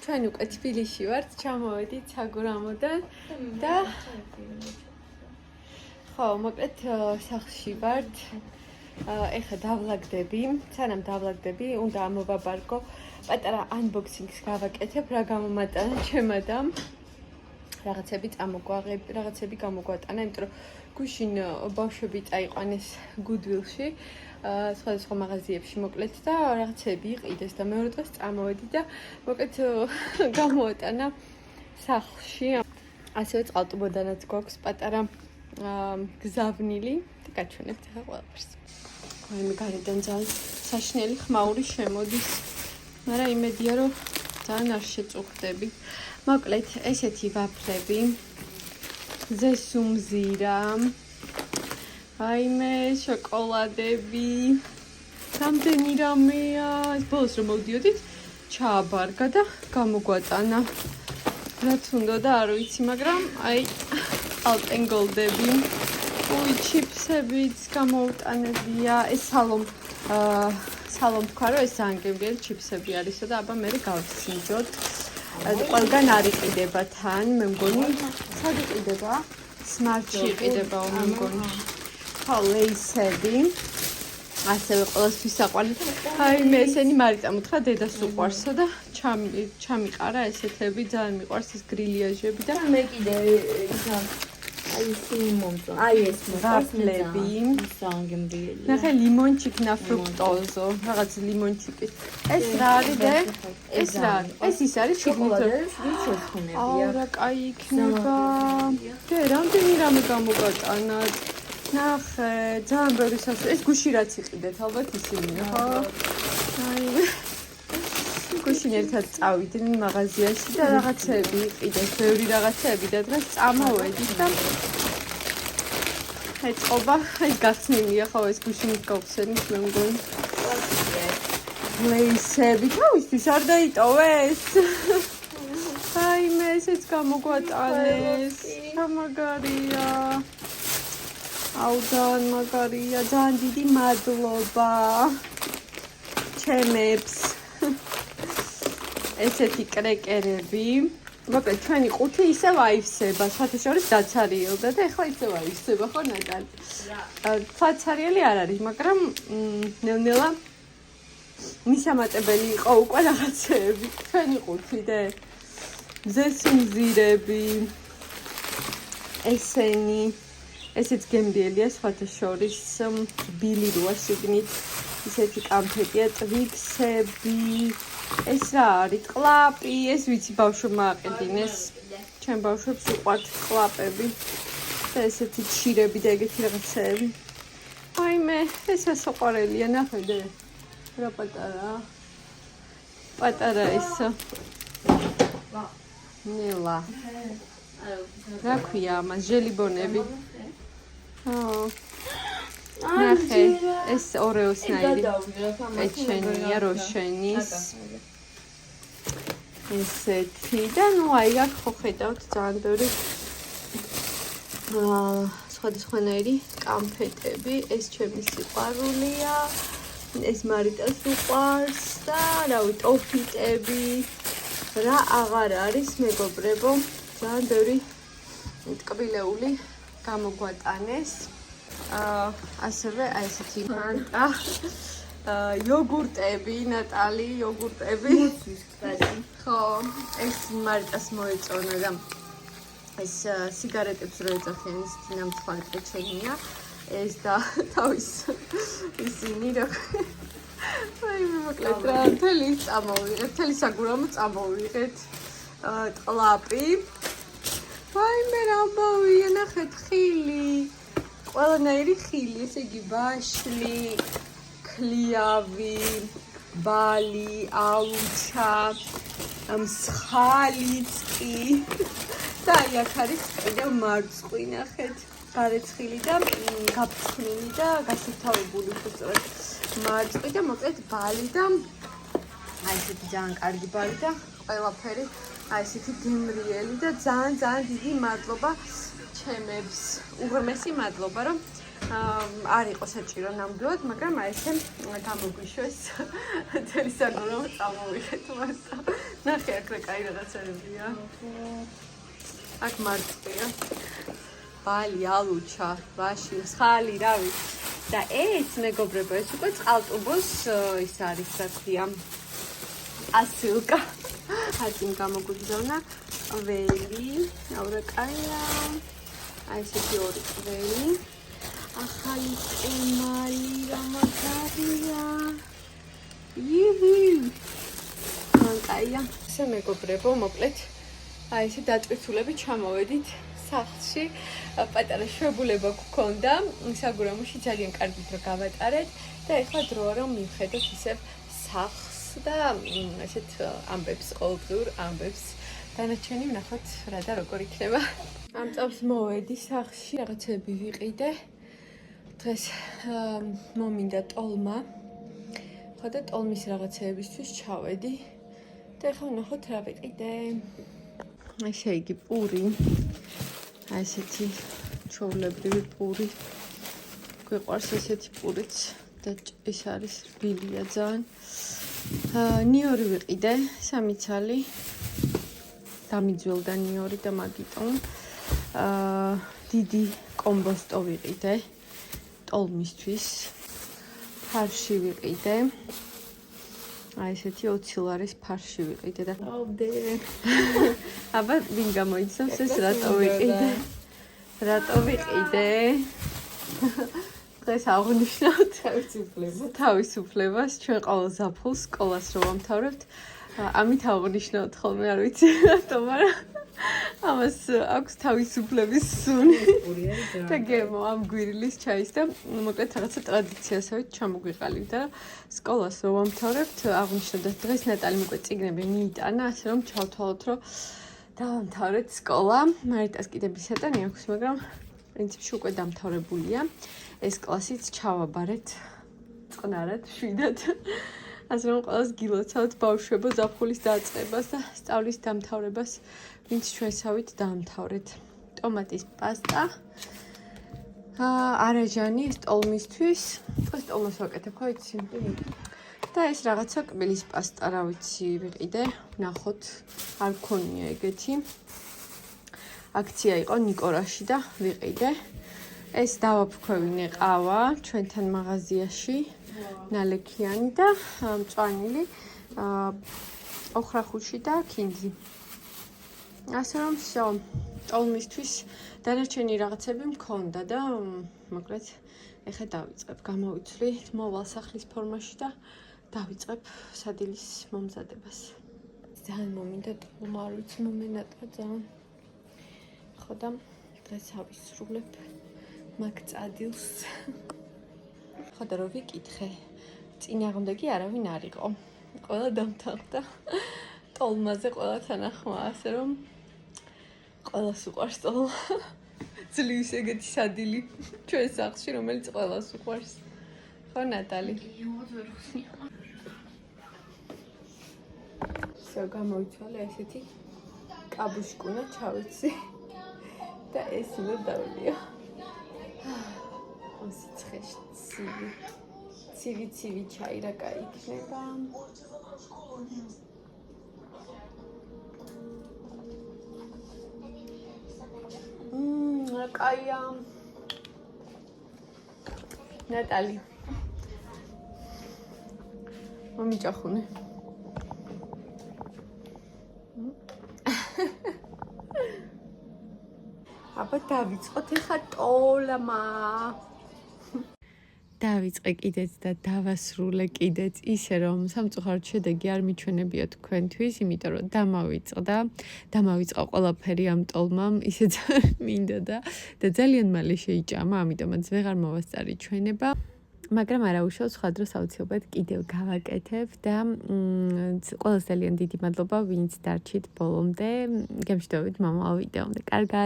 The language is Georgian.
ჩვენ უკვე თბილისში ვართ, ჩამოვედით საგურამოდან და ხო, მოკლედ სახლში ვართ. ეხლა დავლაგდები, სანამ დავლაგდები, უნდა ამოვაბარგო, პატარა unboxing-ს გავაკეთებ, რა გამომატანა ჩემადამ. რაღაცები წამოგვაღები, რაღაცები გამოგვატანა, იმიტომ რომ გუშინ ბავშვები წაიყვანეს Goodwill-ში, სხვადასხვა მაღაზიებში მოკლედ და რაღაცები იყიდეს და მეორე დღეს წამოვედი და მოკლედ გამოატანა სახლში. ასევე წყალტუბოდანაც გვაქვს პატარა გზავნილი და გაჩვენებთ ახლა ყველაფერს. მე გარედან ძალიან საშინელი ხმაური შემოდის, მაგრამ იმედია რომ ძალიან არ შეწუხდები. მოკლედ ესეთი ვაფლები, ზესუმზირა, აიმე შოკოლადები, რამდენი რამეა, ეს ბოლოს რომ მოვდიოდით, ჩააბარგა და გამოგვატანა. რაც უნდა და არ ვიცი, მაგრამ აი ალპენგოლდები, ჩიფსებიც გამოუტანებია, ეს სალომ თქვა რომ ეს ძალიან გემრიელი ჩიფსები არისო და აბა მე გავცინჯოთ. ყველგან არ იყიდება თან, მე მგონი, სად იყიდება? Smart-ში იყიდება, მე მგონი. ხო, ლეისები. ასევე ყველასთვის საყვარელი. აი მე ესენი მარიტამ უთხრა დედას უყვარსო და ჩამიყარა ესეთები, ძალიან მიყვარს ეს გრილიაჟები და მე კიდე აი ისინი მომწონს. აი ეს ვაფლები. ძალიან გემრიელი. ნახე ლიმონჩიკნა ფრუქტოზო, რაღაც ლიმონჩიკის. ეს რა არის და ეს რა არის? ეს ის არის შოკოლადის ვიცოცხუნებია. აუ რა კაი იქნება. და რამდენი რამე გამოგატანათ. ნახე, ძალიან ბევრი სასწაული. ეს გუში რაც იყიდეთ, ალბათ ისინია, ხო? აი გუშინ ერთად წავიდნენ მაღაზიაში და რაღაცები იყიდეს, ბევრი რაღაცები და დღეს წამოვედით და ეწყობა, აი გახსნილია ხო ეს გუშინის გავხსენის მე მგონი. ლეისები, თავისთვის არ დაიტოვეს? აი მე ესეც გამოგვატანეს. მაგარია. აუ ძალიან მაგარია, ძალიან დიდი მადლობა. ჩემებს. ესეთი კრეკერები. მოკლედ ჩვენი ყუთი ისევ აივსება, სხვათა შორის დაცარიელდა და ეხლა ისევ აივსება, ხო ნატალი? დაცარიელი არ არის, მაგრამ ნელ-ნელა მისამატებელი იყო უკვე რაღაცეები. ჩვენი ყუთი და ზესუმზირები. ესენი ესეც გემრიელია სხვათა შორის, ბილი როა შიგნით, ისეთი კამფეტია, ტვიქსები. ეს რა არის? კლაპი, ეს ვიცი ბავშვებმა აყიდინეს. ჩემ ბავშვებს უყვართ კლაპები. და ესეთი ჩირები და ეგეთი რაღაცეები. აი მე, ეს ასაყვარელია, ნახედე. რა პატარა. პატარა ესა. ნელა. რა ქვია ამას? ჟელიბონები. ნახე, ეს ორეოსნაირი პეჩენია როშენის. ესეთი და ნუ აი აქ ხო ხედავთ ძალიან ბევრი სხვადასხვანაირი კამფეტები. ეს ჩემი სიყვარულია. ეს მარიტას უყვარს და რავი, ტოფიტები. რა აღარ არის მეგობრებო, ძალიან ბევრი ტკბილეული გამოგვატანეს. ასევე აი ესეთი მანტა, იოგურტები, ნატალი, იოგურტები. ხო, ეს მარიტას მოეწონა და ეს სიგარეტებს რო ეძახიან, ისეთი ნამცხვარი პეჩენია. ეს და თავის ისინი რა. აი მე მოკლედ რა, მთელი წამოვიღეთ, მთელი საგურამო წამოვიღეთ. ყლაპი. აი მე რა ამბავია, ნახეთ ხილი. ყველანაირი ხილი, ესე იგი ბაშლი, ქლიავი, ბალი, აუჩა, მსხალიც კი. და აი აქ არის კიდევ მარწყვი, ნახეთ, გარეცხილი და გაფრთხნილი და გასუფთავებული უბრალოდ მარწყვი და მოკლედ ბალი და აი ესეთი ძალიან კარგი ბალი და ყველაფერი აი ესეთი გემრიელი და ძალიან დიდი მადლობა ჩემებს. უღრმესი მადლობა, რომ არ იყო საჭირო ნამდვილად, მაგრამ აი ესე გამოგვიშვეს თელი საგურო წამოვიღეთ მასა. ნახე აქ რა კაი რაღაცებია. აქ მარწყვია. ბალი, ალუჩა, ვაში, ხალი, რავი. და ეს მეგობრებო, ეს უკვე წყალტუბოს ის არის, რა ქვია, ასილკა. აწინ გამოგვიგზავნა ველი, აურაკაია. აი ესეთი ორი ველი. ახალი წემალი რა მაგარია. იჰი. მანკაია. ესე მეგობრებო, მოკლედ აი ესე დატვირთულები ჩამოვედით სახლში. პატარა შვებულება გქონდა, საგურამოში ძალიან კარგით რა გავატარეთ და ეხლა დროა რომ მივხედოთ ისევ სახლს და ესეთ ამბებს, ყოველდღიურ ამბებს. დანარჩენი ვნახოთ რა და როგორ იქნება. ამ წამს მოვედი სახლში, რაღაცები ვიყიდე. დღეს მომინდა ტოლმა. ხო და ტოლმის რაღაცეებისთვის ჩავედი. და ეხლა ვნახოთ რა ვიყიდე. ესე იგი პური. აი ესეთი ჩვეულებრივი პური. გვიყვარს ესეთი პურიც და ეს არის რბილია ძალიან. ნიორი ვიყიდე, 3 ცალი. დამიძველდა ნიორი და მაგიტომ დიდი კომბოსტო ვიყიდე ტოლმისთვის. ფარში ვიყიდე. აი ესეთი 20 ლარის ფარში ვიყიდე და ავდე. აბა ვინ გამოიცნობს ეს რატო ვიყიდე? რატო ვიყიდე? დღეს აღვნიშნავთ თავისუფლებას, ჩვენ ყოველ ზაფხულს სკოლას რო ვამთავრებთ. ამით აღვნიშნავთ ხოლმე, არ ვიცი რატომ, მაგრამ ამას აქვს თავისუფლების სუნი. და გემო ამ გვირილის ჩაის და მოკლედ რაღაცა ტრადიციასავით ჩამოგვიყალიბდა. სკოლას რო ვამთავრებთ, აღვნიშნავთ და დღეს ნატალი მოკლედ წიგნები მიიტანა, ასე რომ ჩავთვალოთ, რომ დავამთავრეთ სკოლა. მარიტას კიდე ბისატანი აქვს, მაგრამ პრინციპში უკვე დამთავრებულია. ეს კლასიც ჩავაბარეთ წყნარად, შვიდად. ასე რომ ყველას გილოცავთ ბავშვებო ზაფხულის დაწყებას და სწავლის დამთავრებას, ვინც ჩვენსავით დაამთავრეთ. ტომატის პასტა. არაჟანი ეს ტოლმისთვის. ეს ტოლმას ვაკეთებ, ხო იცი? და ეს რაღაცა კბილის პასტა, რა ვიცი, ვიყიდე, ნახოთ, არ გქონია ეგეთი. აქცია იყო ნიკორაში და ვიყიდე. ეს დავაფქვევინე ყავა ჩვენთან მაღაზიაში, ნალექიანი და მწვანილი, ოხრახუში და ქინძი. ასე რომ всё, ტოლმისთვის დანარჩენი რაღაცები მქონდა და მოკლედ ეხლა დავიწყებ, გამოვიცვლი მოვალ სახლის ფორმაში და დავიწყებ სადილის მომზადებას. ძალიან მომინდა ტოლმა, არ ვიცი მომენატრა ძალიან. ხო და დღეს ავისრულებ მაგ წადილს. ხო და რო ვიკითხე, წინააღმდეგი არავინ არ იყო. ყველა დამთავრდა. ტოლმაზე ყველა თანახმა, ასე რომ ყველას უყვარს ტოლმა. ძლივს ეგეთი სადილი ჩვენ სახლში, რომელიც ყველას უყვარს. ხო ნატალი? всё, გამოიცვალე ესეთი კაბუშკუნა ჩავიცი და ეს უნდა დავიდიო. ოსიცხეში ცივი ჩაი რა კაი იქნება. რა კაია. ნატალი. მომიჭახუნე. აბა დავიწყოთ ეხა ტოლმა. დავიწყე კიდეც და დავასრულე კიდეც ისე რომ სამწუხაროდ შედეგი არ მიჩვენებია თქვენთვის, იმიტომ რომ დამავიწყა ყველაფერი ამ ტოლმამ, ისე ძალიან მინდა და ძალიან მალე შეიჭამა, ამიტომაც ვეღარ მოვასწარი ჩვენება. მაგრამ არა უშავს, სხვა დროს აუცილებლად კიდევ გავაკეთებ და ყველას ძალიან დიდი მადლობა, ვინც დარჩით ბოლომდე. გემშვიდობით მომავალ ვიდეომდე. კარგად.